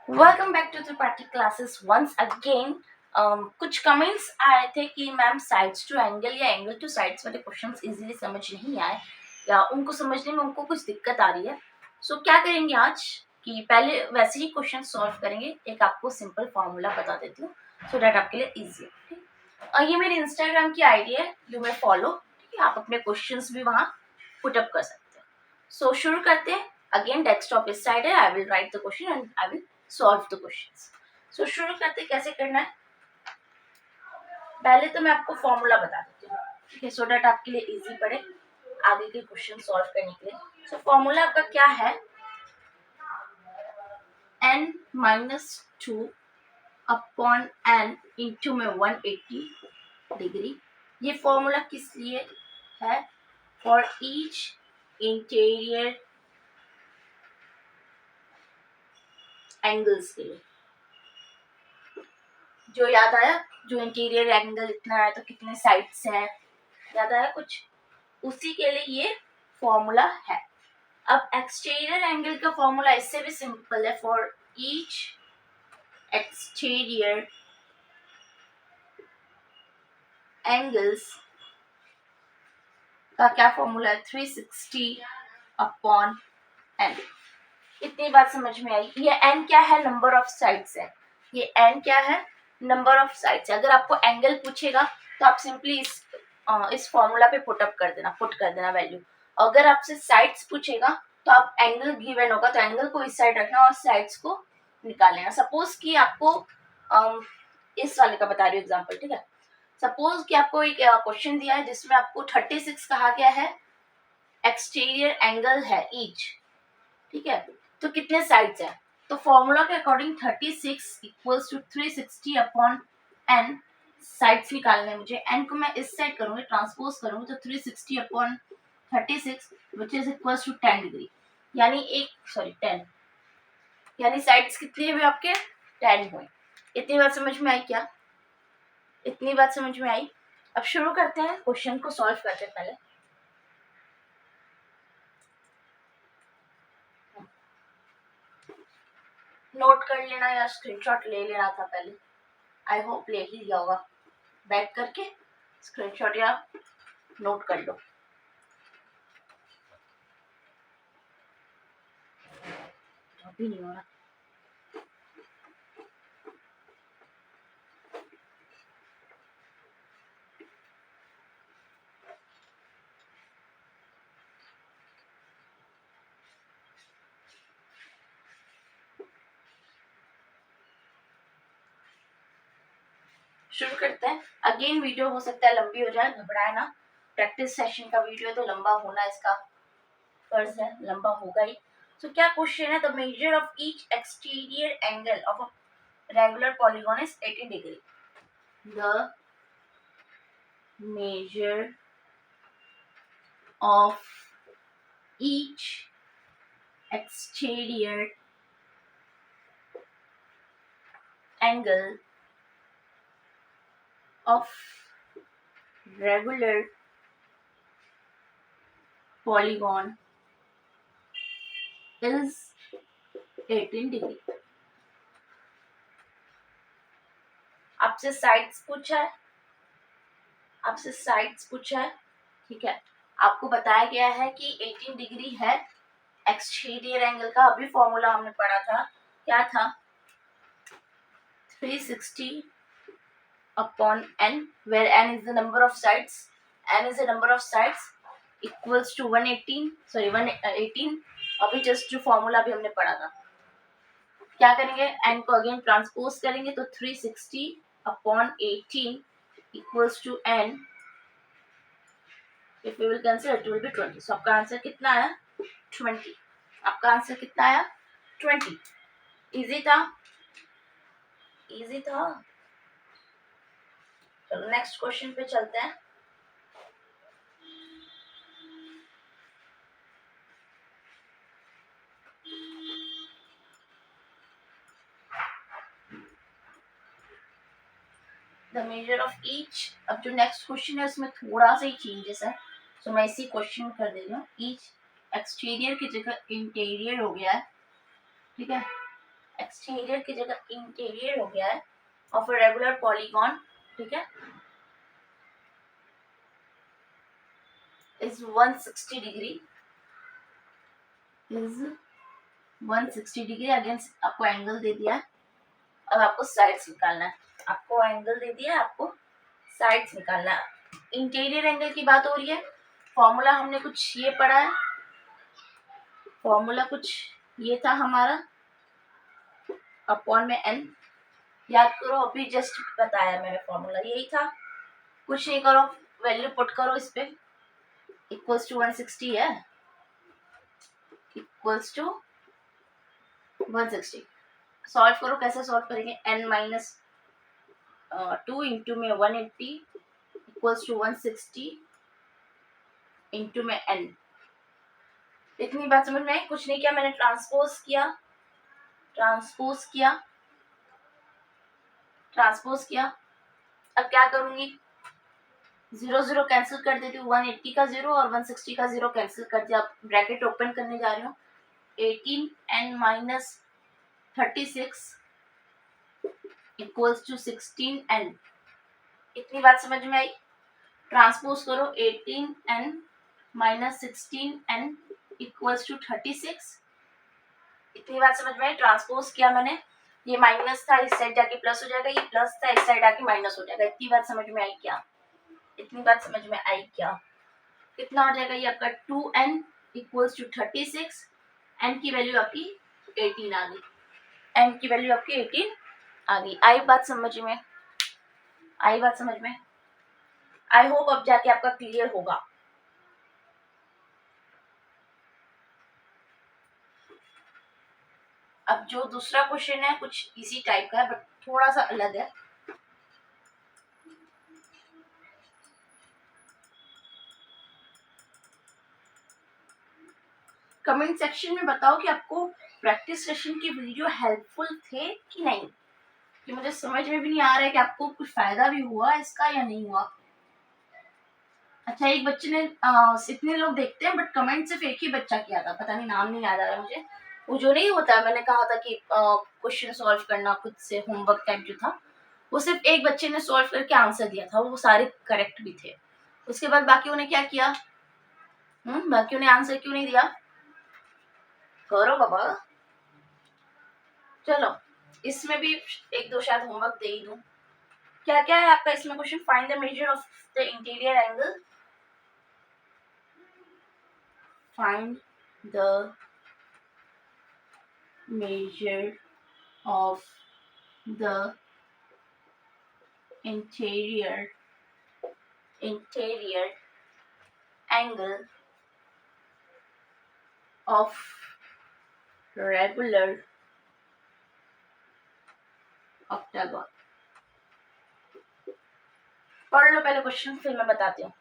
Welcome back to Tripathi classes once again. कुछ comments आए थे कि मैम साइड्स टू एंगल या एंगल टू साइड्स वाले क्वेश्चंस इजीली समझ नहीं आए या उनको समझने में उनको कुछ दिक्कत आ रही है। क्या करेंगे आज कि पहले वैसे ही क्वेश्चन सॉल्व करेंगे। एक आपको सिंपल फॉर्मूला बता देती हूँ सो दैट आपके लिए ईजी है। ये मेरी इंस्टाग्राम की आईडी है, यू मे फॉलो। ठीक है, आप अपने क्वेश्चंस भी वहाँ पुटअप कर सकते हैं। शुरू करते हैं। अगेन डेस्कटॉप इस साइड है, I will write the question and I will solve the questions. शुरू करते कैसे करना है। पहले तो मैं आपको फॉर्मूला बता देती हूँ, ठीक है, सो दैट आपके लिए इजी पड़े आगे के क्वेश्चन सॉल्व करने के लिए। फॉर्मूला आपका क्या है, n-2 अपॉन n इंटू में 180 डिग्री। ये फॉर्मूला किस लिए है? फॉर ईच इंटीरियर एंगल्स के लिए। जो याद आया, जो इंटीरियर एंगल इतना है तो कितने साइड्स हैं, याद आया कुछ? उसी के लिए ये फॉर्मूला है। अब एक्सटीरियर एंगल का फॉर्मूला इससे भी सिंपल है। फॉर ईच एक्सटीरियर एंगल्स का क्या फॉर्मूला है? 360 अपॉन n। इतनी बात समझ में आई। ये n क्या है? नंबर ऑफ साइड्स है। ये n क्या है? Number of sides. अगर आपको एंगल पूछेगा तो आप सिंपली इस फॉर्मूला पे पुट कर देना वैल्यू। अगर आपसे साइड्स पूछेगा तो आप एंगल गिवन होगा तो एंगल को इस साइड रखना और साइड्स को निकाल लेना। सपोज कि आपको इस वाले का बता रही हूँ एग्जांपल, ठीक है। सपोज कि आपको एक क्वेश्चन दिया है जिसमें आपको 36 कहा गया है, एक्सटीरियर एंगल है ईच, ठीक है। तो कितने साइड्स है? तो फॉर्मूला के according 36 equals to 360 upon n। Sides निकालने हैं मुझे। n को मैं इस साइड करूंगी, ट्रांसपोज करूंगी तो 360 upon 36 which is equals to 10 degree, यानी 10, यानी साइड्स कितने हुए आपके? 10 हुए। इतनी बात समझ में आई क्या? इतनी बात समझ में आई। अब शुरू करते हैं, क्वेश्चन को सॉल्व करते हैं। पहले नोट कर लेना या स्क्रीनशॉट ले लेना था पहले। आई होप ले ही लिया होगा। बैक करके स्क्रीनशॉट या नोट कर लो। अभी नहीं हो रहा। शुरू करते हैं। अगेन वीडियो हो सकता है लंबी हो जाए, घबराए ना। प्रैक्टिस सेशन का वीडियो तो लंबा होना इसका फर्ज है, लंबा होगा ही। क्या क्वेश्चन है? The measure of each exterior angle of a regular polygon is 18 degree. The measure of each exterior angle of regular polygon is 18 degree. आपसे साइड्स पूछा है, ठीक है। आपको बताया गया है कि 18 डिग्री है एक्सटीरियर एंगल का। अभी फॉर्मूला हमने पढ़ा था, क्या था? 360 upon n, where n is the number of sides equals to 118। अभी जस्ट जो फॉर्मूला भी हमने पढ़ा था, क्या करेंगे? n को अगेन ट्रांसपोज करेंगे तो 360 upon 18 equals to n। If we will cancel it will be 20। So आपका आंसर कितना आया? 20। आपका आंसर कितना आया? 20। इजी था। चलो नेक्स्ट क्वेश्चन पे चलते हैं। The measure of each. अब जो नेक्स्ट क्वेश्चन है उसमें थोड़ा सा ही चेंजेस है, तो मैं इसी क्वेश्चन कर दे रही हूँ। ईच एक्सटीरियर की जगह इंटीरियर हो गया है, ठीक है। एक्सटीरियर की जगह इंटीरियर हो गया है ऑफ अ रेगुलर पॉलीगॉन, ठीक है, is 160 degree, is 160 degree against आपको एंगल दे दिया है। अब आपको साइड्स निकालना है, आपको एंगल दे दिया है, आपको साइड्स निकालना है। इंटीरियर एंगल की बात हो रही है, फॉर्मूला हमने कुछ ये पढ़ा है, फॉर्मूला कुछ ये था हमारा अपॉन में n, याद करो, अभी जस्ट बताया मैंने, फॉर्मूला यही था, कुछ नहीं करो, वैल्यू पुट करो इस पे, इक्वल्स टू 160 है, इक्वल्स टू 160। सॉल्व करो, कैसे सॉल्व करेंगे, n माइनस 2 इंटू में 180 इक्वल्स टू 160 इंटू में n। इतनी बात समझ में आई? कुछ नहीं किया मैंने, ट्रांसपोज किया, ट्रांसपोज किया, ट्रांसपोज किया। अब क्या करूंगी, 0 0 कैंसिल कर देती हूँ, 180 का 0 और 160 का 0 कैंसिल कर दिया। अब ब्रैकेट ओपन करने जा रही हूँ, 18n minus 36 equals to 16n। इतनी बात समझ में आई? ट्रांसपोज करो, 18n minus 16n equals to 36। इतनी बात समझ में आई? ट्रांसपोज किया मैंने, ये माइनस था, इस साइड जाके प्लस हो जाएगा, ये प्लस था, इस साइड आके माइनस हो जाएगा। इतनी बात समझ में आई क्या? इतनी बात समझ में आई क्या? कितना हो जाएगा ये आपका 2n इक्वल्स टू 36, n की वैल्यू आपकी 18 आ गई, n की वैल्यू आपकी 18 आ गई। आई बात समझ में? आई बात समझ में? आई होप अब जाके आपका क्लियर होगा। अब जो दूसरा क्वेश्चन है कुछ इसी टाइप का है बट थोड़ा सा अलग है। कमेंट सेक्शन में बताओ कि आपको प्रैक्टिस सेशन की वीडियो हेल्पफुल थे कि नहीं, कि मुझे समझ में भी नहीं आ रहा है कि आपको कुछ फायदा भी हुआ इसका या नहीं हुआ। अच्छा, एक बच्चे ने इतने लोग देखते हैं बट कमेंट सिर्फ एक ही बच्चा किया था, पता नहीं नाम नहीं याद आ रहा मुझे। वो जो नहीं होता, मैंने कहा था कि क्वेश्चन सॉल्व करना खुद से, होमवर्क टाइप जो था, वो सिर्फ एक बच्चे ने सॉल्व करके आंसर दिया था, वो सारे करेक्ट भी थे। उसके बाद बाकियों ने क्या किया? बाकियों ने आंसर क्यों नहीं दिया? करो बाबा। चलो, इसमें भी एक दो शायद होमवर्क दे ही दूं। क्या क्या है आपका इसमें question? Find the measure of the interior angle, find the measure of the interior angle of regular octagon। पढ़ लो पहले क्वेश्चन, फिर मैं बताती हूँ।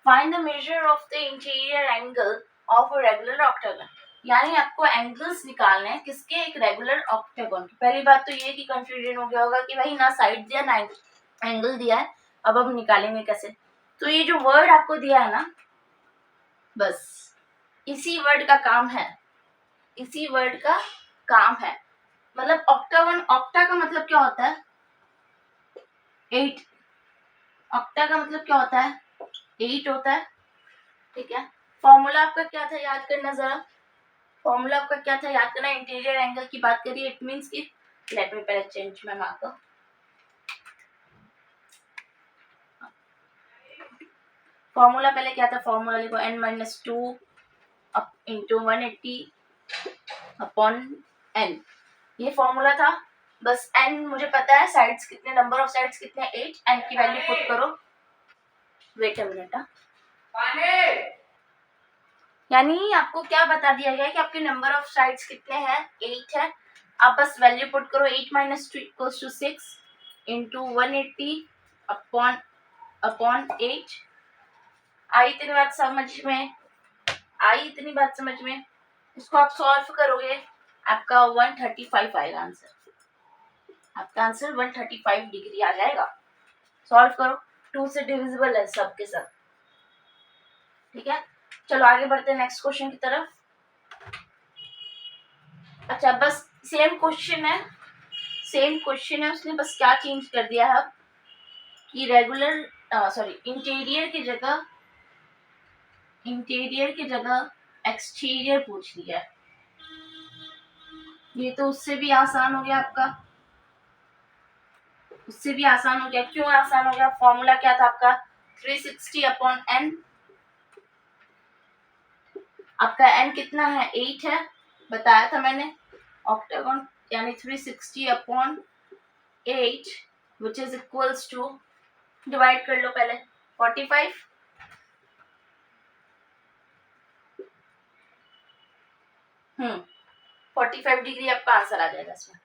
Find the measure of the interior angle of a regular octagon, यानी आपको एंगल्स निकालने हैं किसके? एक रेगुलर ऑक्टागन की। पहली बात तो ये कि कंफ्यूजन हो गया होगा कि भाई ना साइड दिया ना एंगल दिया है, अब हम निकालेंगे कैसे? तो ये जो वर्ड आपको दिया है ना, बस इसी वर्ड का काम है, इसी वर्ड का काम है। मतलब ऑक्टागन, ऑक्टा का मतलब क्या होता है? 8। ऑक्टा का मतलब क्या होता है? 8 होता है, ठीक है। फॉर्मूला आपका क्या था याद करना जरा, फॉर्मूला आपका क्या था याद करना। इंटीरियर एंगल की बात करिए, इट मींस कि लेट मी पहले चेंज माय मार्कर। फॉर्मूला पहले क्या था? फॉर्मूला लिखो, n minus 2 into 180 upon n, ये फॉर्मूला था। बस n मुझे पता है, साइड्स कितने, नंबर ऑफ साइड्स कितने, 8, n की वैल्यू पुट करो। वेट अ मिनट, यानी आपको क्या बता दिया गया है कि आपके नंबर ऑफ साइड्स कितने हैं? 8 है। आप बस वैल्यू पुट करो, 8 minus 2 equals to 6 into 180 upon 8। आई इतनी बात समझ में? आई इतनी बात समझ में? इसको आप सॉल्व करोगे, आपका 135 आएगा आंसर, आपका आंसर 135 डिग्री आ जाएगा। सॉल्व करो, 2 से डिविजिबल है सब के सब, ठीक है। चलो आगे बढ़ते हैं नेक्स्ट क्वेश्चन की तरफ। अच्छा, बस सेम क्वेश्चन है, सेम क्वेश्चन है, उसने बस क्या चेंज कर दिया है कि रेगुलर सॉरी इंटीरियर की जगह एक्सटीरियर पूछ लिया है। ये तो उससे भी आसान हो गया आपका, उससे भी आसान हो गया। क्यों आसान हो गया? फॉर्मूला क्या था आपका? 360/n। आपका n कितना है? 8 है, बताया था मैंने। ऑक्टागन यानी 360/8 which is equals to, divide कर लो पहले, 45। 45 डिग्री आपका आंसर आ जाएगा इसमें।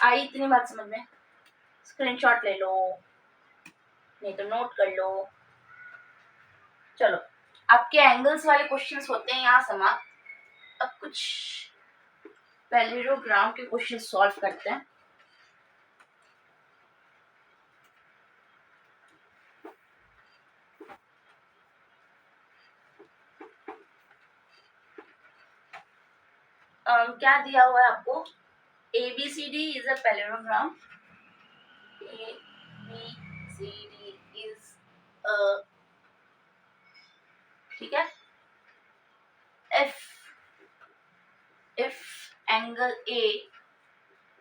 आई इतनी बात समझ में? स्क्रीनशॉट ले लो, नहीं तो नोट कर लो। चलो, आपके एंगल्स वाले क्वेश्चंस होते हैं यहाँ समाप्त। अब कुछ पैरेललोग्राम के क्वेश्चन सॉल्व करते हैं। क्या दिया हुआ है आपको? ABCD is a parallelogram. ABCD is a, ठीक है। if angle A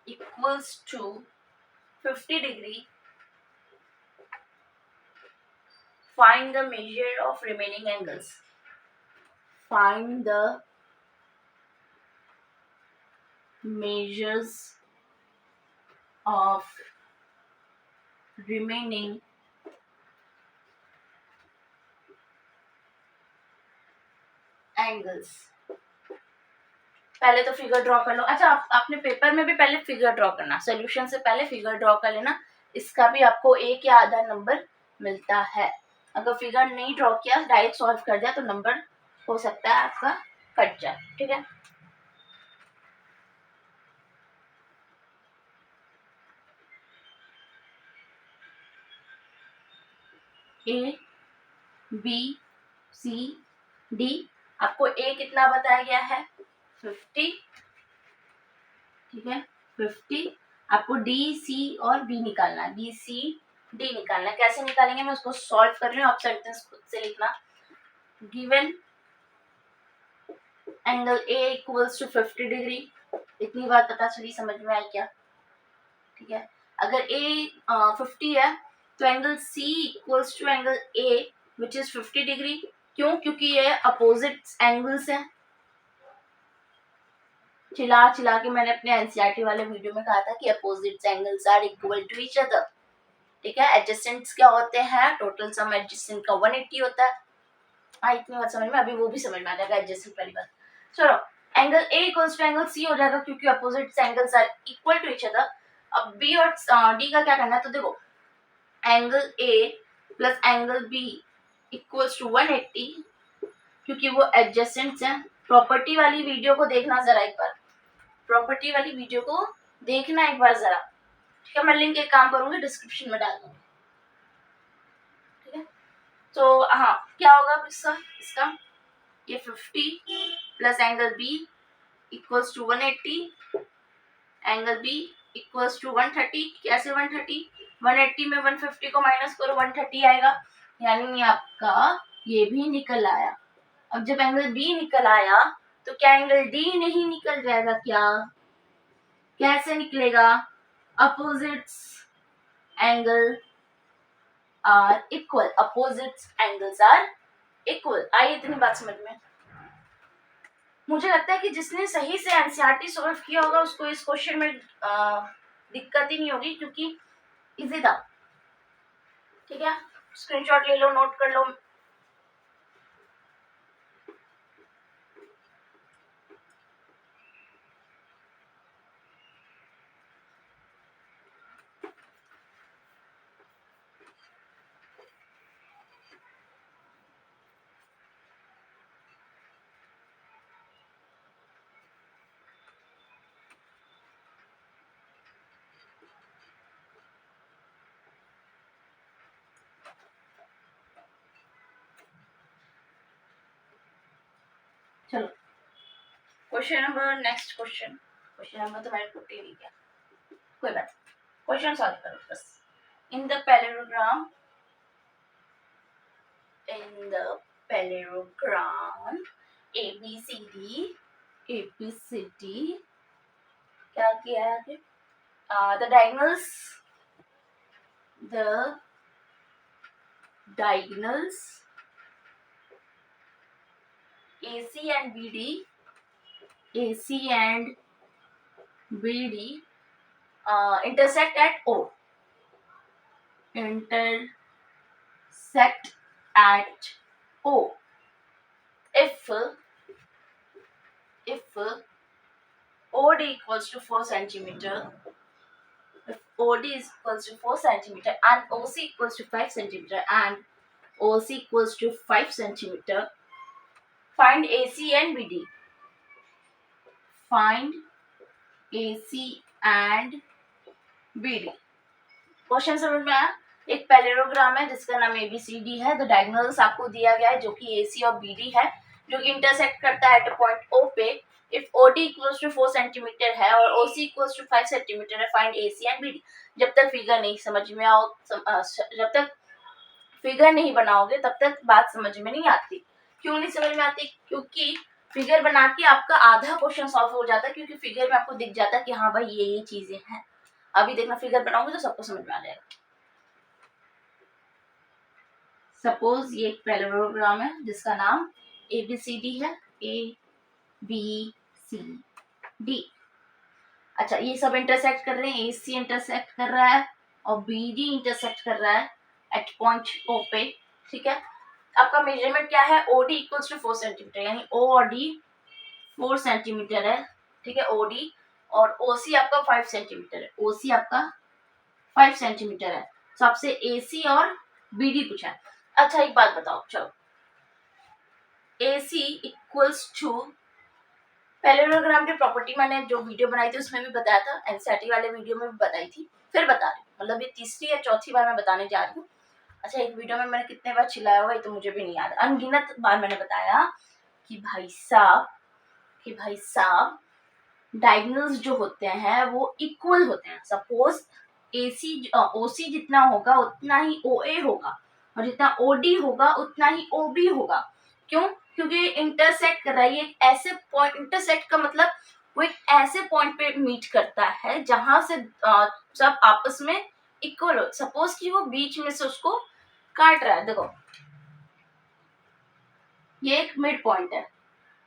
equals to 50 degree, find the measure of remaining angles. Find the measures of remaining angles. पहले तो फिगर ड्रॉ कर लो। अच्छा, आपने पेपर में भी पहले फिगर ड्रॉ करना, सॉल्यूशन से पहले फिगर ड्रॉ कर लेना। इसका भी आपको 1 या आधा नंबर मिलता है। अगर फिगर नहीं ड्रॉ किया, डायरेक्ट सॉल्व कर दिया, तो नंबर हो सकता है आपका कट जाए। ठीक है, A B C D। आपको A कितना बताया गया है? 50। ठीक है, 50। आपको D C और B निकालना है, B C D निकालना है। कैसे निकालेंगे मैं उसको सॉल्व कर रही हूँ, आप सेंटेंस खुद से लिखना। Given angle A equals to 50 degree, इतनी बात पता चली, समझ में आई क्या? ठीक है, अगर A 50 है तो angle C equals to angle A which is 50 degree. क्यों? क्योंकि ये अपोजिट एंगल्स हैं। चिल्ला के मैंने अपने एनसीईआरटी वाले वीडियो में कहा था कि opposite angles are equal to each other. ठीक है, एडजेसेंट्स क्या होते हैं? टोटल सम एडजेसेंट का 180 होता है। इतनी बात समझ में, अभी वो भी समझ में आ जाएगा एडजेसेंट वाली बात। चलो, angle A equals to angle C हो जाएगा क्योंकि opposite angles are equal to each other. अब B और D का क्या करना है? तो देखो, angle A plus angle B equals to 180, क्योंकि वो एडजेसेंट्स हैं। प्रॉपर्टी वाली वीडियो को देखना जरा एक बार, प्रॉपर्टी वाली वीडियो को देखना एक बार जरा। ठीक है, मैं लिंक एक काम करूंगी, डिस्क्रिप्शन में डाल दूंगी। ठीक है, तो हाँ, क्या होगा इसका ये 50 plus angle B equals to 180, angle B equals to 130। कैसे 130? 180 में 150 को माइनस करो, 130 आएगा, यानी आपका ये भी निकल आया। अब जब एंगल B निकल आया तो क्या एंगल D नहीं निकल जाएगा क्या? कैसे निकलेगा? Opposites angle are equal, opposites angles are equal. आई इतनी बात समझ में? मुझे लगता है कि जिसने सही से एनसीईआरटी सॉल्व किया होगा उसको इस क्वेश्चन में दिक्कत ही नहीं होगी, क्योंकि इजी था। ठीक है, स्क्रीनशॉट ले लो, नोट कर लो। चलो, question number, next question. Question number तो मैंने पुट ही नहीं किया, कोई बात, क्वेश्चन सॉल्व करो बस। इन द पैरेललोग्राम ABCD क्या किया है आगे? The diagonals AC and BD intersect at O. Intersect at O. If OD equals to 4 centimeter, if OD is equals to 4 centimeter and OC equals to 5 centimeter and OC equals to 5 centimeter, find AC and BD. Find AC and BD. Question समझ में आया? एक parallelogram है जिसका नाम ABCD है। The diagonals आपको दिया गया है जो कि AC और BD है, जो कि इंटरसेक्ट करता है एट पॉइंट O पे। If OD equals to 4 centimetre है और OC इक्वल्स टू 5 सेंटीमीटर है, फाइंड AC एंड BD। जब तक फिगर नहीं समझ में आओ, जब तक फिगर नहीं बनाओगे तब तक बात समझ में नहीं आती। क्यों नहीं समझ में आती? क्योंकि फिगर बना के आपका आधा क्वेश्चन सॉल्व हो जाता है, क्योंकि फिगर में आपको दिख जाता है कि हाँ भाई ये चीजें हैं। अभी देखना, फिगर बनाओगे तो सबको समझ में आ जाएगा। सपोज ये एक पैरेललोग्राम है जिसका नाम ABCD है, ABCD। अच्छा, ये सब इंटरसेक्ट कर रहे हैं, AC इंटरसेक्ट कर रहा है और BD इंटरसेक्ट कर रहा है एट पॉइंट O पे, ठीक है। आपका मेजरमेंट क्या है? OD इक्वल्स टू 4 सेंटीमीटर, यानी O और D 4 सेंटीमीटर है, ठीक है, OD। और OC आपका 5 सेंटीमीटर है, OC आपका 5 सेंटीमीटर है। तो आपसे AC और BD पूछा है। अच्छा एक बात बताओ, चलो AC इक्वल्स टू, पैरेललोग्राम की प्रॉपर्टी मैंने जो वीडियो बनाई थी उसमें भी बताया था, एनसीईआरटी वाले वीडियो में भी बताई थी, फिर बता रही हूँ, मतलब ये तीसरी या चौथी बार मैं बताने जा रही हूँ। अच्छा, एक वीडियो में मैंने कितने बार चिल्लाया होगा ये तो मुझे भी नहीं याद, अनगिनत बार मैंने बताया कि भाई साहब डायगोनल्स जो होते हैं वो इक्वल होते हैं। सपोज OC जितना होगा उतना ही OA होगा और जितना OD होगा उतना ही OB होगा। क्यों? क्योंकि इंटरसेक्ट कर रहा है, ये ऐसे पॉइंट, इंटरसेक्ट का मतलब वो एक ऐसे पॉइंट पे मीट करता है जहां से सब आपस में इक्वल हो। सपोज कि वो बीच में से उसको काट रहा है, देखो ये एक मिड पॉइंट है,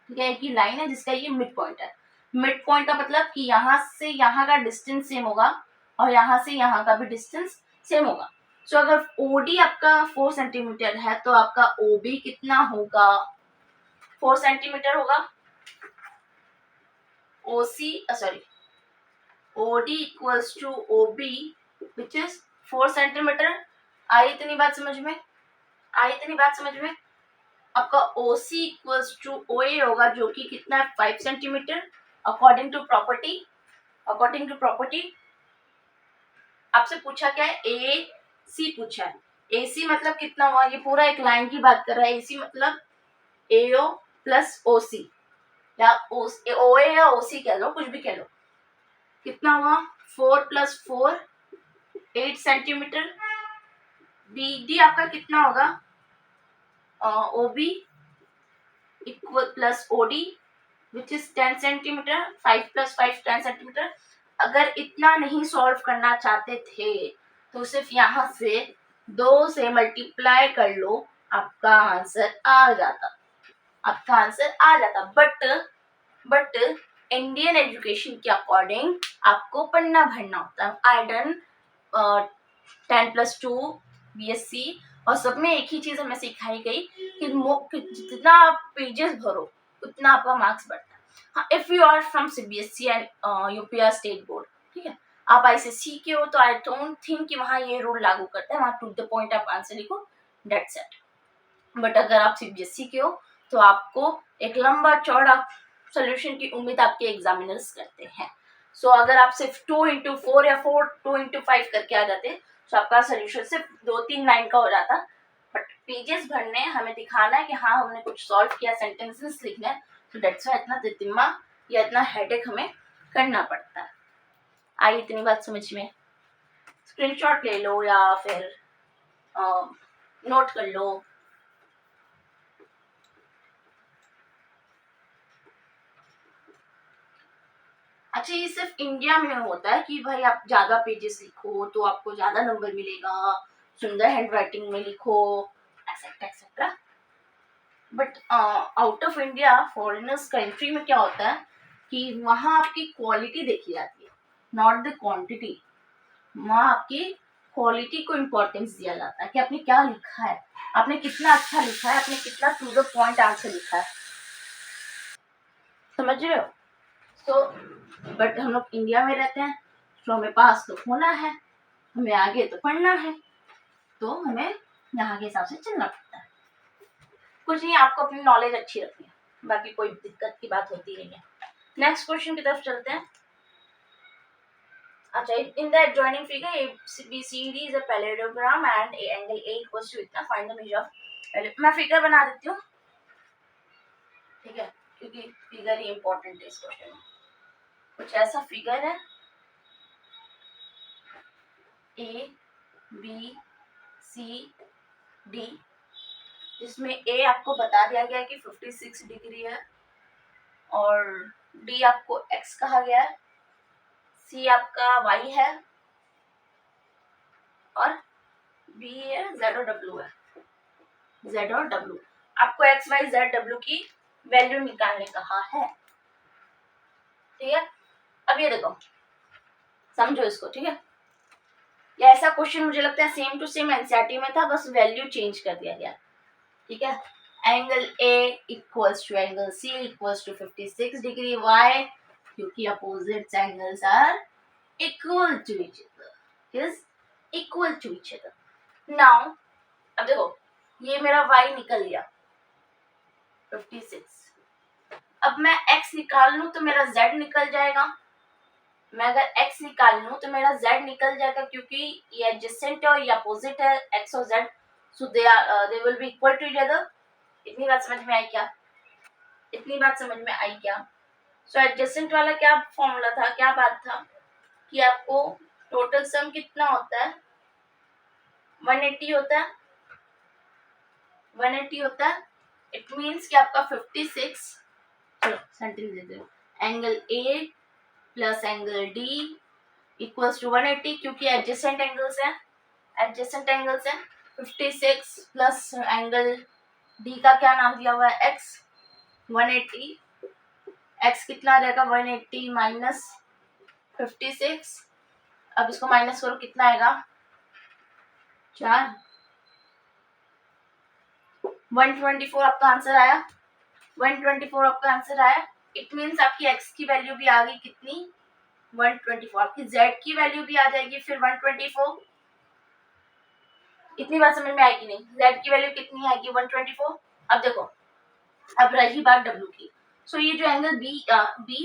ठीक है, एक ही लाइन है जिसका ये मिड पॉइंट है। मिड पॉइंट का मतलब कि यहाँ से यहाँ का डिस्टेंस सेम होगा और यहाँ से यहाँ का भी डिस्टेंस सेम होगा। सो अगर OD आपका 4 सेंटीमीटर है तो आपका OB कितना होगा? 4 सेंटीमीटर होगा। OD equals to OB which is 4 centimetre. आई इतनी बात समझ में? आपका OC इक्वल्स टू OA होगा जो कि कितना है? 5 सेंटीमीटर। अकॉर्डिंग टू प्रॉपर्टी आपसे पूछा क्या है? AC पूछा है। AC मतलब कितना हुआ? ये पूरा एक लाइन की बात कर रहा है। AC मतलब AO प्लस OC या OA या OC कह लो, कुछ भी कह लो। कितना हुआ? 4 प्लस 4 8 सेंटीमीटर। BD आपका कितना होगा? OB equal plus OD which is 10 centimetre. 5 plus 5 10 centimetre. अगर इतना नहीं सॉल्व करना चाहते थे तो सिर्फ यहाँ से 2 से मल्टीप्लाई कर लो, आपका आंसर आ जाता। बट इंडियन एजुकेशन के अकॉर्डिंग आपको पढ़ना भरना होता है। आई डन 10+2 BSc और सब में एक ही चीज हमें सिखाई गई कि जितना आप पेजेस भरो उतना आपका मार्क्स बढ़ता है। हाँ, if you are from CBSE and UP state board, ठीक है, आप ICSE के हो तो आई डोंट थिंक कि वहाँ ये रूल लागू करता है, वहाँ टू द पॉइंट आप आंसर लिखो, दैट्स इट। बट अगर आप CBSE के हो तो आपको एक लंबा चौड़ा सोल्यूशन की उम्मीद आपके एग्जामिनर्स करते हैं। सो अगर आप सिर्फ 2x4 या 2x5 करके आ जाते तो आपका सोल्यूशन सिर्फ 2-3 लाइन का हो जाता। बट पेजेस भरने, हमें दिखाना है कि हाँ हमने कुछ सॉल्व किया, सेंटेंसेस लिखने हैं, तो दैट्स व्हाई इतना दिमाग या इतना हेडेक हमें करना पड़ता है। आई इतनी बात समझ में? स्क्रीनशॉट ले लो या फिर नोट कर लो। अच्छा, ये सिर्फ इंडिया में होता है कि भाई आप ज्यादा पेजेस लिखो तो आपको ज्यादा नंबर मिलेगा, सुंदर हैंडराइटिंग में लिखो, etcetera etcetera. But out of India foreigners country में क्या होता है कि वहां आपकी क्वालिटी देखी जाती है, नॉट द क्वांटिटी। वहां आपकी क्वालिटी को इम्पोर्टेंस दिया जाता है कि आपने क्या लिखा है, आपने कितना अच्छा लिखा है, आपने कितना टू द पॉइंट आंसर लिखा है। समझ रहे हो? सो बट हम लोग इंडिया में रहते हैं, तो हमें पास तो होना है, हमें आगे तो पढ़ना है, तो हमें यहाँ के हिसाब से चलना पड़ता है। कुछ नहीं, आपको अपनी नॉलेज अच्छी रखनी है, बाकी कोई दिक्कत की बात होती नहीं है। नेक्स्ट क्वेश्चन की तरफ चलते हैं। अच्छा, in the adjoining figure ABCD is a parallelogram and a angle A equals to इतना, find the measure of। मैं फिगर बना देती हूँ, ठीक है, क्योंकि फिगर ही इंपॉर्टेंट है इस क्वेश्चन में। कुछ ऐसा फिगर है A B C D, जिसमें A आपको बता दिया गया है कि 56 डिग्री है, और D आपको X कहा गया है, C आपका Y है, और B है Z और W है। Z और W आपको X Y Z W की वैल्यू निकालने कहा है, ठीक है। अब ये देखो, समझो इसको, ठीक है। ये ऐसा क्वेश्चन मुझे लगता है सेम टू सेम एनसीईआरटी में था, बस वैल्यू चेंज कर दिया गया, ठीक है। Angle A equals to angle C equals to 56 degree. Why? क्योंकि opposite angles are equal to each other, is equal to each other. Now अब देखो, ये मेरा y निकल गया 56, अब मैं x निकाल लूं तो मेरा z निकल जाएगा। मैं अगर x निकाल लूं तो मेरा z निकल जाएगा, क्योंकि ये एडजेसेंट है और ये अपोजिट है, x और z, so they will be equal to each other. इतनी बात समझ में आई क्या? इतनी बात समझ में आई क्या? सो एडजेसेंट वाला क्या फॉर्मूला था, क्या बात था कि आपको टोटल सम कितना होता है, 180 होता है, 180 होता है। इट मीन्स कि आपका 56, चलो सेंटेंस दे दो, angle A plus angle D equals to 180, क्योंकि एडजेसेंट एंगल्स हैं, एडजेसेंट एंगल्स हैं। 56 प्लस एंगल D का क्या नाम दिया हुआ है, X, 180। X कितना रहेगा, 180 माइनस 56। अब इसको माइनस करो, कितना आएगा, 4। 124 आपका आंसर आया, 124 आपका आंसर आया। इट मीन्स आपकी x की वैल्यू भी आ गई कितनी, 124। आपकी z की वैल्यू भी आ जाएगी फिर 124। इतनी बात समझ में आएगी नहीं? z की वैल्यू कितनी आएगी, 124। अब देखो, अब रही बात w की। सो ये जो एंगल b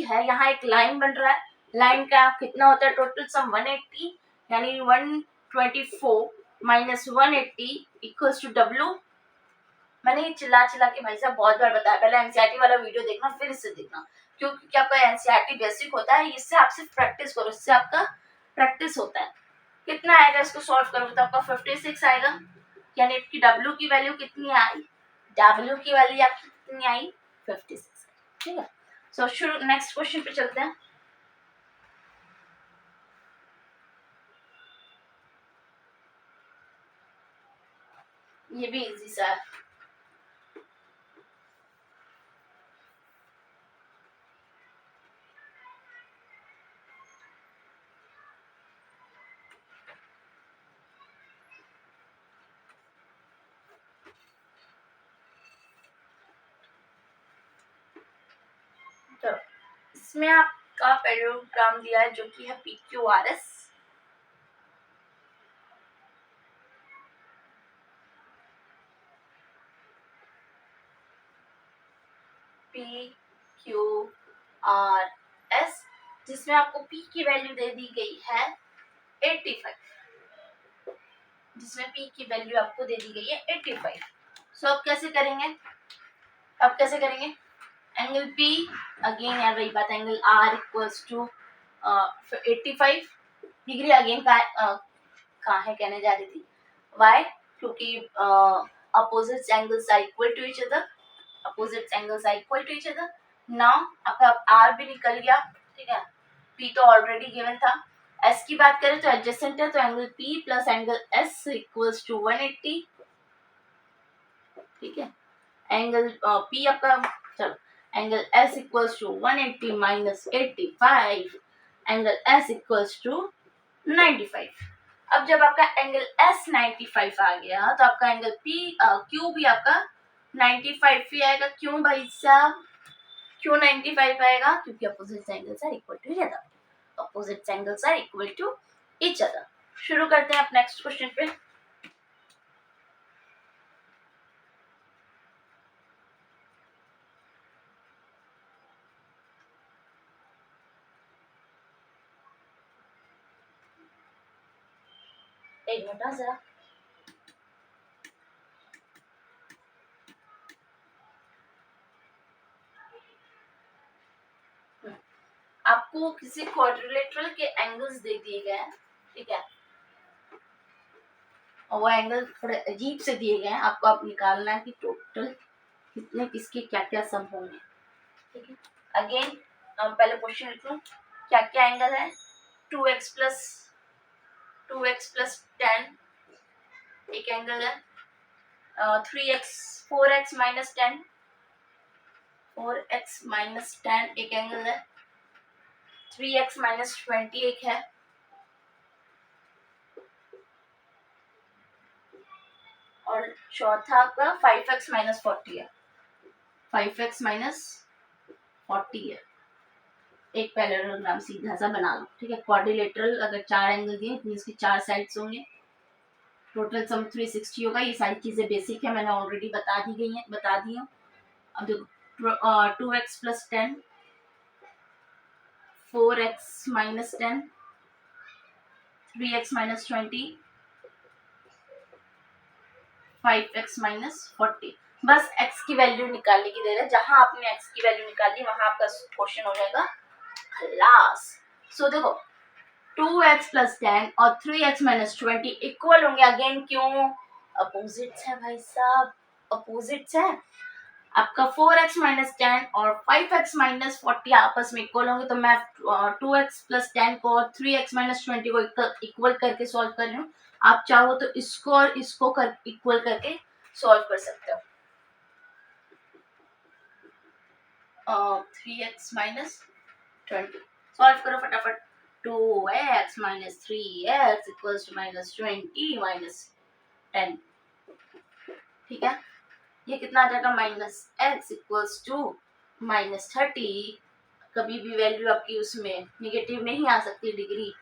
है, यहाँ एक लाइन बन रहा है, लाइन का कितना होता है टोटल सम 180, यानी 124 माइनस 180 इक्वल्स टू w। मैंने ये चिल्ला चिल्ला के भाई साहब बहुत बार बताया, पहले एनसीईआरटी वाला वीडियो देखना फिर इससे देखना, क्योंकि क्या आपका एनसीईआरटी बेसिक होता है, इससे आप सिर्फ प्रैक्टिस करो, इससे आपका प्रैक्टिस होता है। कितना आएगा, इसको सॉल्व करोगे तो आपका 56 आएगा, यानी आपकी W की वैल्यू कितनी आई, W की वैल्यू आपकी कितनी आई, 56, ठीक है। सो शुरू, नेक्स्ट क्वेश्चन पे चलते हैं। ये भी इजी सा है। तो इसमें आपका पैरेललोग्राम दिया है जो कि है PQRS। PQRS, जिसमें आपको P की वैल्यू दे दी गई है 85, जिसमें P की वैल्यू आपको दे दी गई है 85। सो अब कैसे करेंगे, अब कैसे करेंगे, एंगल पी अगेन यार वही बात, angle r equals to 85 degree. Again कहाँ है कहने जा रही थी, वाई, क्योंकि opposite angles are equal to each other, opposite angles are equal to each other. Now आपका आर भी निकल गया, ठीक है, पी तो ऑलरेडी गिवन था। एस की बात करें तो एडजेसेंट है, तो angle p plus angle s equals to 180, ठीक है। एंगल पी आपका, चलो, angle s equals to 180 minus 85, angle s equals to 95। अब जब आपका एंगल एस 95 आ गया तो आपका एंगल पी क्यू भी आपका 95 ही आएगा। क्यों भाई साहब, क्यों 95 आएगा? क्योंकि opposite angles are equal to each other, opposite angles are equal to each other. शुरू करते हैं आप नेक्स्ट क्वेश्चन पे। एक मिनट जरा, आपको किसी क्वाड्रिलेटरल के एंगल्स दे दिए गए हैं, ठीक है, और वो एंगल थोड़े अजीब से दिए गए हैं, आपको आप निकालना है कि टोटल कितने किसके क्या क्या सम होंगे, ठीक है। अगेन पहले क्वेश्चन लिख लूं, क्या क्या एंगल है, 2x प्लस 10 एक एंगल है, 4x माइनस 10 एक एंगल है, 3x माइनस 20 एक है, और चौथा आपका 5x माइनस 40 है, 5x माइनस 40 है। एक पैरेललोग्राम सीधा सा बना लो, ठीक है। क्वाड्रिलेटरल अगर 4 एंगल दिए तो इसकी 4 साइड्स होंगे, टोटल सम 360 होगा। ये सारी चीजें बेसिक है, मैंने ऑलरेडी बता दी हूँ। अब देखो 2x plus 10, 4x minus 10, 3x minus 20, 5x minus 40। बस x की वैल्यू निकालने की देर है, जहां आपने x की वैल्यू निकाली वहां आपका क्वेश्चन हो जाएगा खलास। सो देखो 2x प्लस 10 और 3x माइनस 20 इक्वल होंगे। अगेन क्यों, अपोजिट्स है भाई साहब, अपोजिट्स है। आपका 4x माइनस 10 और 5x माइनस 40 आपस में इक्वल होंगे, तो मैं 2x प्लस 10 को और 3x माइनस 20 को इक्वल करके सॉल्व कर रही हूँ। आप चाहो तो इसको और इसको इक्वल करके सॉल्व कर सकते हो। 3x माइनस 20 सॉल्व करो फटाफट। 2x minus 3x equals to minus 20 minus 10, ठीक है। ये कितना आ जाएगा, minus x equals to minus 30। कभी भी वैल्यू आपकी उसमें निगेटिव नहीं आ सकती डिग्री,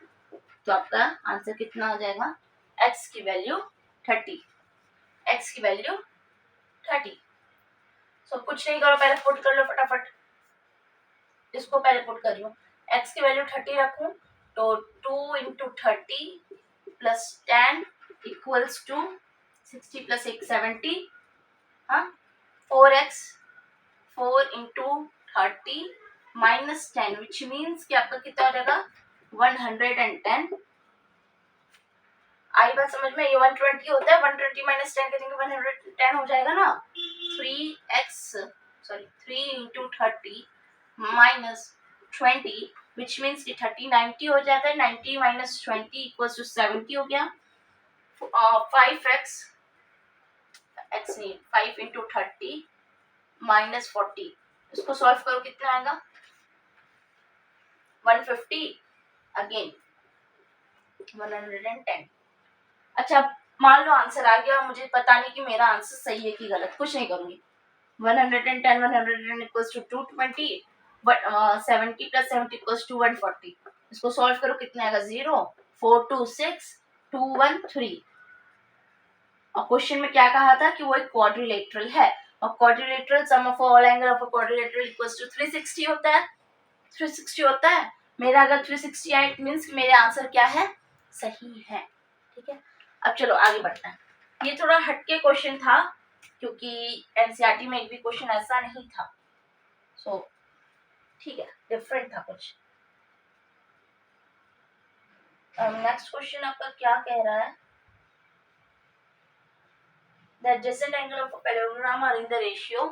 तो आपका आंसर कितना आ जाएगा, x की वैल्यू 30, x की वैल्यू 30। सो कुछ नहीं करो, पहले पुट कर लो फटाफट, इसको पहले पुट कर लो। x की वैल्यू 30 रखूं तो 2 into 30 plus 10 equals to 60 plus 1 70, हाँ 4x 4 into 30 minus 10 which means कि आपका कितना हो जाएगा 110। आई बात समझ में, ये 120 होता है, 120 माइनस 10 करेंगे 110 हो जाएगा ना। 3 इंटू 30 माइनस 20 विच मीन्स कि 30 90 हो जाता है, 90 माइनस 20 इक्वल्स टू 70 हो गया। 5x x नहीं 5 इंटू 30 माइनस 40, इसको सॉल्व करो कितना आएगा 150, अगेन 110। अच्छा मान लो आंसर आ गया, मुझे पता नहीं कि मेरा आंसर सही है कि गलत, कुछ नहीं करूंगी। 110 equals to 220 but 70 plus 70 equals to 140। इसको सॉल्व करो कितना आएगा 0 4 2 6 2 1 3। और क्वेश्चन में क्या कहा था कि वो एक क्वाड्रिलेटरल है, और quadrilateral sum of all angle of a quadrilateral equals to 360 होता है, 360 होता है। मेरा अगर 360 आए इट मींस कि मेरे आंसर क्या है, सही है, ठीक है। अब चलो आगे बढ़ते हैं। ये थोड़ा हटके क्वेश्चन था क्योंकि एनसीईआरटी में एक भी क्वेश्चन ऐसा नहीं था, सो ठीक है, डिफरेंट था कुछ। नेक्स्ट क्वेश्चन आपका क्या कह रहा है? The adjacent angle of a parallelogram are in the ratio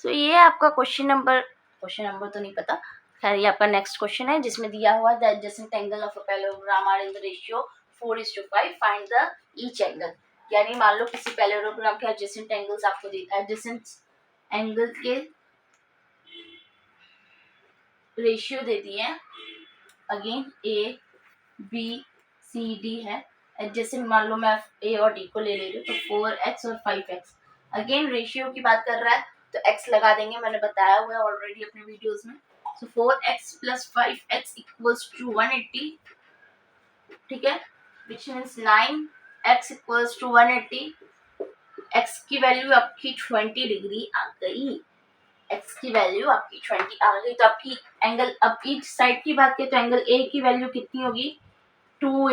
ये आपका क्वेश्चन नंबर तो नहीं पता, खैर ये आपका नेक्स्ट क्वेश्चन है जिसमें दिया हुआ the adjacent angle of a parallelogram are in the ratio 4:5 find the each angle. यानी मान लो किसी पैरेललोग्राम के एडजेसेंट एंगल्स आपको एडजेसेंट एंगल के रेशियो दे दिए हैं। Again A B C D है, एडजेसेंट मान लो मैं ए और डी को ले रही हूँ, तो 4x और 5x। अगेन रेशियो की बात कर रहा है तो x लगा देंगे, मैंने बताया हुआ है ऑलरेडी अपने वीडियोस में। सो 4x + 5x = 180, ठीक है, विच मीन्स 9x = 180। x की वैल्यू आपकी 20 डिग्री आ गई, x की वैल्यू आपकी 20 आ गई। तो आपकी एंगल, अब ईच साइड की बात करें तो एंगल ए की वैल्यू कितनी होगी? 4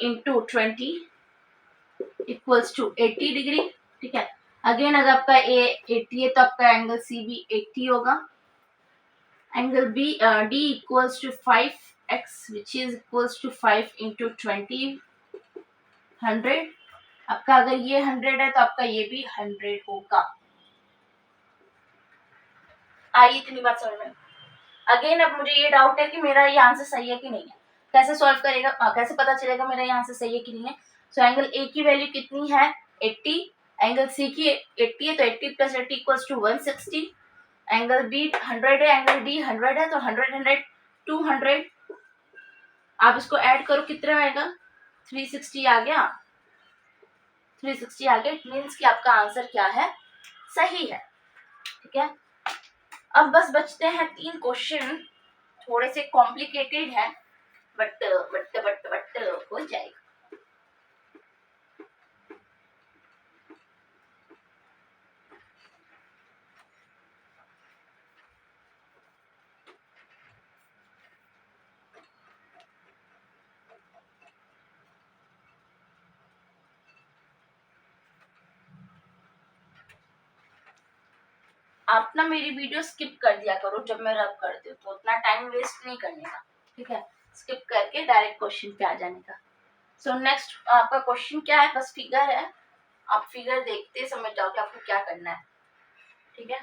into 20 = 80 डिग्री, ठीक है। अगेन अगर आपका ए 80 है तो आपका एंगल सी भी 80 होगा। Angle B D = 5x which is = 5 into 20 100। आपका अगर ये 100 है तो आपका ये भी 100 होगा। आई इतनी बात समझ में? अगेन अब मुझे ये डाउट है कि मेरा ये आंसर सही है कि नहीं है, कैसे सॉल्व करेगा, कैसे पता चलेगा मेरा ये आंसर सही है कि नहीं है? सो एंगल ए की वैल्यू कितनी है? 80। एंगल सी की 80 है तो 80 + 80 = 160। एंगल बी 100 है, एंगल डी 100 है, तो 100 100 200। आप इसको ऐड करो, कितना आएगा? 360 आ गया, 360 आ गया। इट मीन्स कि आपका आंसर क्या है? सही है, ठीक है। अब बस बचते हैं 3 क्वेश्चन, थोड़े से कॉम्प्लिकेटेड है बट हो जाएगा। आप ना मेरी वीडियो स्किप कर दिया करो जब मैं रब करती हूँ, तो उतना टाइम वेस्ट नहीं करने का, ठीक है। स्किप करके डायरेक्ट क्वेश्चन पे आ जाने का। सो नेक्स्ट आपका क्वेश्चन क्या है? बस फिगर है, आप फिगर देखते समझ जाओ कि आपको क्या करना है, ठीक है।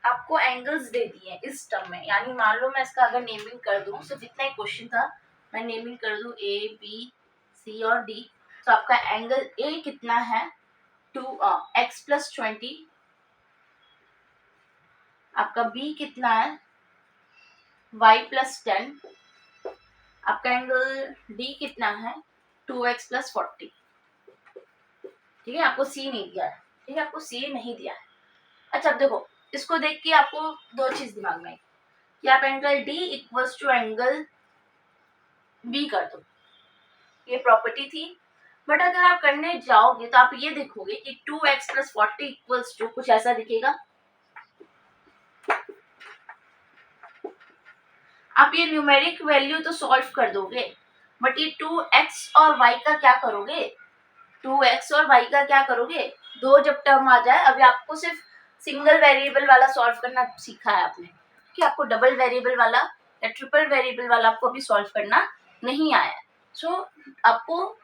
आपको एंगल्स दे दिए हैं इस टर्म में, यानी मान लो मैं इसका अगर नेमिंग कर दूं, सिर्फ इतना ही क्वेश्चन था, मैं नेमिंग कर दूं ए बी सी और डी, तो आपका एंगल ए कितना है? 2x + 20। आपका बी कितना है? y + 10। आपका एंगल डी कितना है? 2x + 40, ठीक है। आपको सी नहीं दिया है, ठीक है, आपको सी नहीं दिया है। अच्छा, अब देखो, इसको देख के आपको दो चीज दिमाग में कि आप एंगल डी = एंगल बी कर दो, ये प्रॉपर्टी थी। बट अगर आप करने जाओगे तो आप ये देखोगे कि 2x + 40 = कुछ ऐसा दिखेगा। आप ये न्यूमेरिक वैल्यू तो सॉल्व कर दोगे, बट ये 2x और y का क्या करोगे? 2x और y का क्या करोगे? दो जब टर्म आ जाए, अभी आपको सिर्फ सिंगल वेरिएबल वाला सॉल्व करना सीखा है आपने, कि आपको डबल वेरिएबल वाला या ट्रिपल वेरिएबल वाला आपको अभी सॉल्व करना नहीं आया है। सो आपको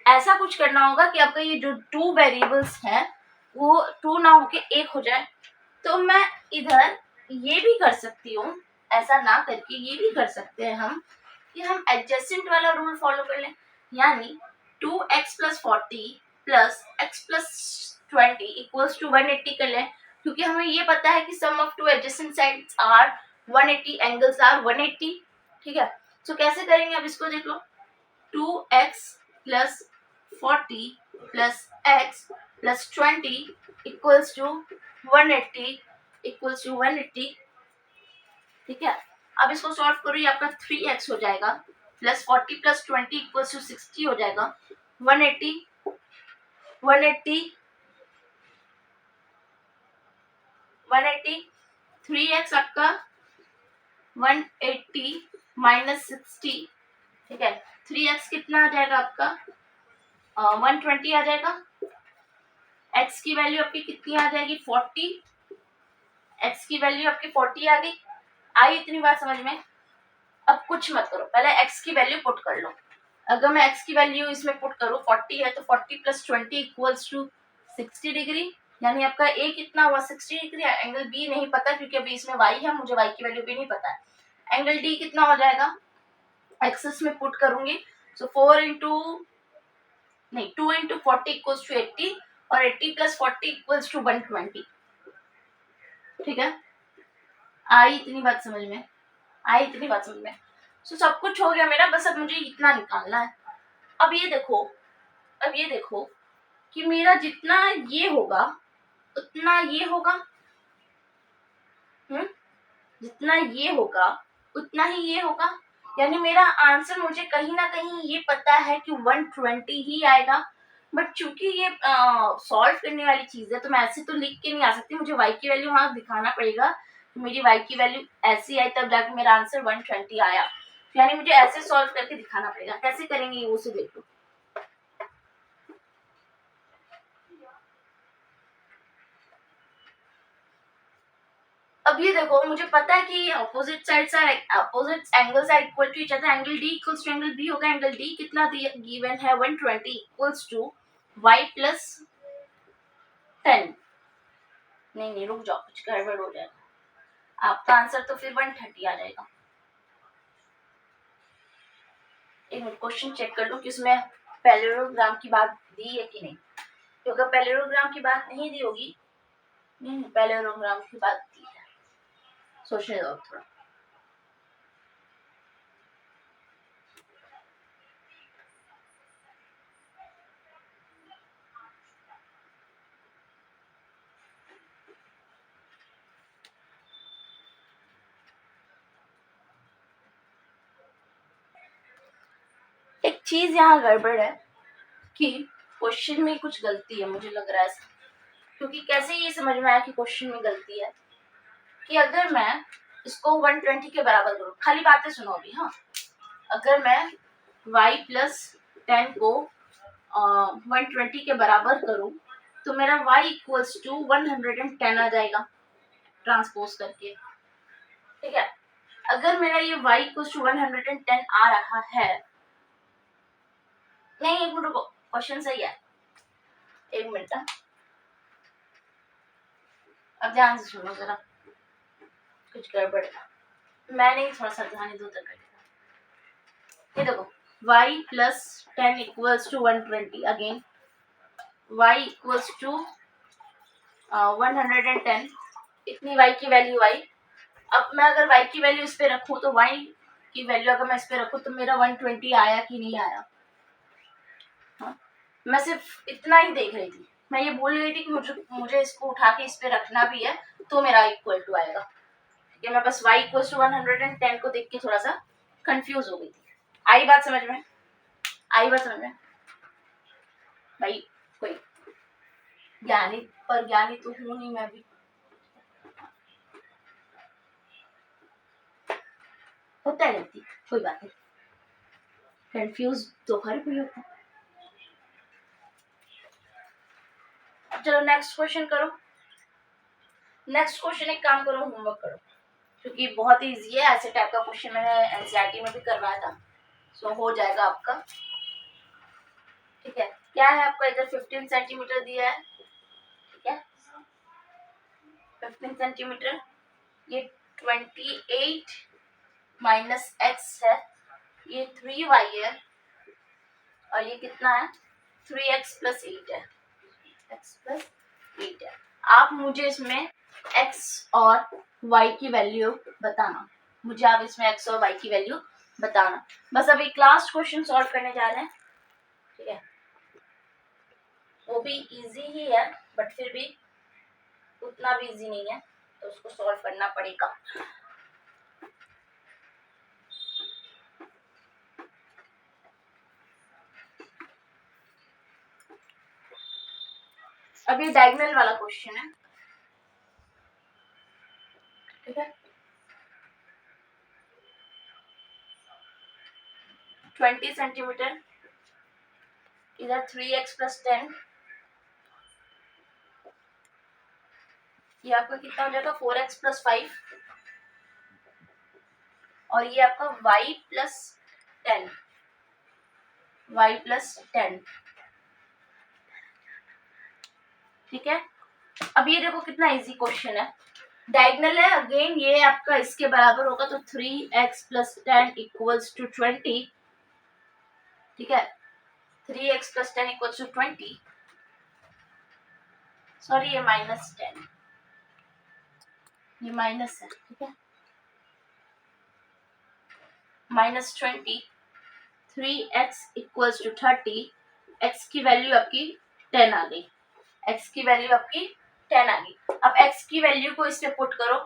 ऐसा कुछ करना होगा कि आपका ये जो 2 वेरिएबल्स हैं वो 2 ना होके 1 हो जाए। तो मैं इधर ये भी कर सकती हूँ, ऐसा ना करके ये भी कर सकते हैं हम, कि हम एडजेसेंट वाला रूल फॉलो कर लें, यानी 2x + 40 + x + 20 = 180 कर लें, क्योंकि हमें ये पता है कि sum of two adjacent sides are 180, angles are 180, ठीक है। तो कैसे करेंगे? अब इसको देख लो, 2x + 40 + x plus 20 equals to 180 equals to 180। ठीक है, अब इसको सॉल्व करो, ये आपका 3x हो जाएगा, प्लस 40 प्लस 20 इक्वल्स टू 60 हो जाएगा। 180 180 180 3x आपका 180 माइनस 60। ठीक है, 3x कितना आ जाएगा आपका 120 आ जाएगा। x की वैल्यू आपकी कितनी आ जाएगी 40, x की वैल्यू आपकी 40 आ गई। आई इतनी बात समझ में? अब कुछ मत करो, पहले x की वैल्यू पुट कर लो। अगर मैं x की वैल्यू इसमें पुट करूँ 40 है तो 40 प्लस 20 इक्वल्स टू 60 डिग्री, यानी आपका a कितना हुआ 60 डिग्री। एंगल b नहीं पता क्योंकि अभी इसमें y है, मुझे y की वैल्यू भी नहीं पता है। एंगल d कितना हो जाएगा, एक्सेस में पुट करूंगी, सो 4 इंटू नहीं 2 इंटू 40 इक्वल्स टू 80 और 80 प्लस 40 इक्वल्स टू 120। ठीक है, आई इतनी बात समझ में? आई इतनी बात समझ में? सो सब कुछ हो गया मेरा, बस अब मुझे इतना निकालना है। अब ये देखो कि मेरा जितना ये होगा उतना ये होगा, जितना ये होगा उतना ही ये होगा, यानी मेरा आंसर मुझे कहीं ना कहीं ये पता है कि 120 ही आएगा। बट चूंकि ये सॉल्व करने वाली चीज है तो मैं ऐसे तो लिख के नहीं आ सकती, मुझे y की वैल्यू वहां दिखाना पड़ेगा। तो मेरी y की वैल्यू ऐसी आई तब जाके मेरा आंसर 120 आया, यानी मुझे ऐसे सॉल्व करके दिखाना पड़ेगा। कैसे करेंगे वो से देखो। अब ये देखो, मुझे पता है कि opposite sides are opposite angles are equal to each other. Angle d equals to angle b होगा। एंगल d कितना गिवन है 120 इक्वल्स टू y प्लस 10। नहीं रुक जाओ, कुछ गड़बड़ हो जाएगा, आपका आंसर तो फिर 130 आ जाएगा। एक मिनट क्वेश्चन चेक कर लूं कि उसमें पैरेललोग्राम की बात दी है कि नहीं, क्योंकि अगर पैरेललोग्राम की बात नहीं दी होगी, नहीं पैरेललोग्राम की बात दी है, सोचने दो थोड़ा। एक चीज यहाँ गड़बड़ है कि क्वेश्चन में कुछ गलती है, मुझे लग रहा है, क्योंकि कैसे ये समझ में आया कि क्वेश्चन में गलती है कि अगर मैं इसको 120 के बराबर करूं, खाली बातें सुनो अभी। हाँ, अगर मैं y प्लस 10 को 120 के बराबर करूं तो मेरा y इक्वल्स टू 110 आ जाएगा ट्रांसपोज करके। ठीक है, अगर मेरा ये y इक्वल्स टू 110 आ रहा है, नहीं एक मिनट रुको, क्वेश्चन सही है, एक मिनट। अब ध्यान से सुनो जरा, कुछ गड़बड़ है, मैं नहीं, थोड़ा सा ध्यान इधर उधर करेगा। ये देखो y plus 10 equals to 120, again y equals to 110, इतनी y की वैल्यू आई। अब मैं अगर y की वैल्यू इस पे रखूं तो y की वैल्यू अगर मैं इस पे रखूं तो मेरा 120 आया कि नहीं आया। हाँ? मैं सिर्फ इतना ही देख रही थी, मैं ये बोल रही थी कि मुझे इसको उठा के इस पे रखना भी है तो मेरा इक्वल टू आएगा। ठीक है, मैं बस y इक्वल टू 110 को देख के थोड़ा सा कंफ्यूज हो गई थी। आई बात समझ में? आई बात समझ में? भाई कोई ज्ञानी पर ज्ञानी तो हूं नहीं मैं भी, होता है गलती, कोई बात नहीं, कंफ्यूज तो हर कोई होता है। चलो नेक्स्ट क्वेश्चन करो। नेक्स्ट क्वेश्चन एक काम करो, होमवर्क करो, क्योंकि बहुत ही इजी है। ऐसे टाइप का क्वेश्चन मैंने एनसीईआरटी में भी करवाया था, सो हो जाएगा आपका। ठीक है, क्या है आपका इधर 15 सेंटीमीटर दिया है। ठीक है, 15 सेंटीमीटर, ये 28 माइनस एक्स है, ये 3y है, और ये कितना है 3x प्लस 8 है, x प्लस 8 है। आप मुझे इसमें x और y की वैल्यू बताना, मुझे आप इसमें x और y की वैल्यू बताना। बस अभी लास्ट क्वेश्चन सॉल्व करने जा रहे हैं। ठीक है, वो भी इजी ही है बट फिर भी उतना भी इजी नहीं है, तो उसको सॉल्व करना पड़ेगा। अब ये डायगोनल वाला क्वेश्चन है, ठीक है। 20 सेंटीमीटर, इधर 3x + 10, ये आपका कितना हो जाएगा 4x + 5, और ये आपका y + 10, y + 10, ठीक है। अब ये देखो कितना इजी क्वेश्चन है, डायगोनल है अगेन, ये आपका इसके बराबर होगा, तो 3x + 10 = 20, ठीक है। 3x + 10 = 20, सॉरी ये -10, ये माइनस है, ठीक है। -20, 3x = 30, x की वैल्यू आपकी 10 आ गई, x की वैल्यू आपकी 10 आ गई। अब x की वैल्यू को इस पे पुट करो,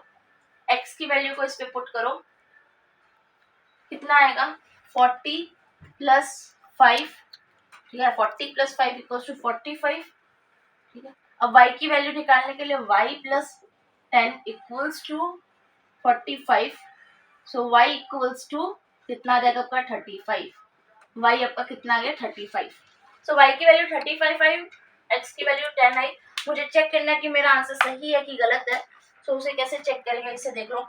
x की वैल्यू को इस पे पुट करो, कितना आएगा 40 + 5, ठीक है। 40 + 5 = 45, ठीक है। अब y की वैल्यू निकालने के लिए y + 10 = 45, सो y = कितना आ जाएगा आपका 35, y आपका कितना आ गया 35, सो y की वैल्यू 35 आई, x की वैल्यू 10 आई। मुझे चेक करना है कि मेरा आंसर सही है कि गलत है, सो उसे कैसे चेक करेंगे, इसे देख लो।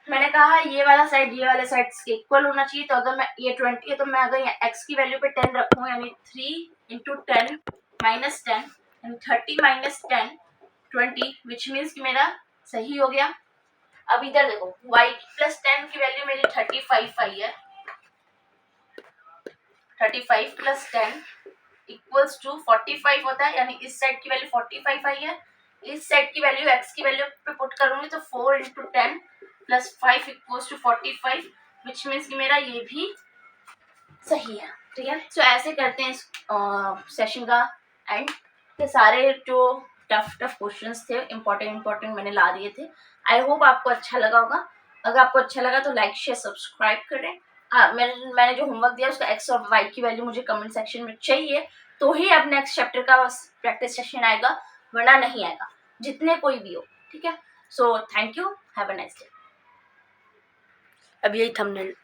मैंने कहा ये वाला साइड ये वाले साइड के इक्वल होना चाहिए, तो अगर मैं ये 20 है तो मैं अगर x की वैल्यू पे 10 रखूं, यानी 3 × 10 - 10, यानी 30 - 10 20, विच मीन्स कि मेरा सही हो गया। अब इधर देखो y + 10 की वैल्यू मेरी 35 आई है, 35 + 10 = 45 होता है, यानी इस साइड की वैल्यू 45 आई है, इस साइड की वैल्यू x की वैल्यू पे पुट करूंगी तो 4 × 10 + 5 = 45, विच मीन्स कि मेरा ये भी सही है, ठीक है। सो ऐसे करते हैं इस सेशन का एंड, के सारे जो टफ क्वेश्चंस थे इम्पोर्टेंट मैंने ला दिए थे। आई होप आपको अच्छा लगा होगा, अगर आपको अच्छा लगा तो लाइक शेयर सब्सक्राइब करें। मैंने जो होमवर्क दिया उसका x और y की वैल्यू मुझे कमेंट सेक्शन में चाहिए, तो ही अब नेक्स्ट चैप्टर का प्रैक्टिस सेशन आएगा, वरना नहीं आएगा, जितने कोई भी हो, ठीक है। So thank you, have a nice day. अब यही थंबनेल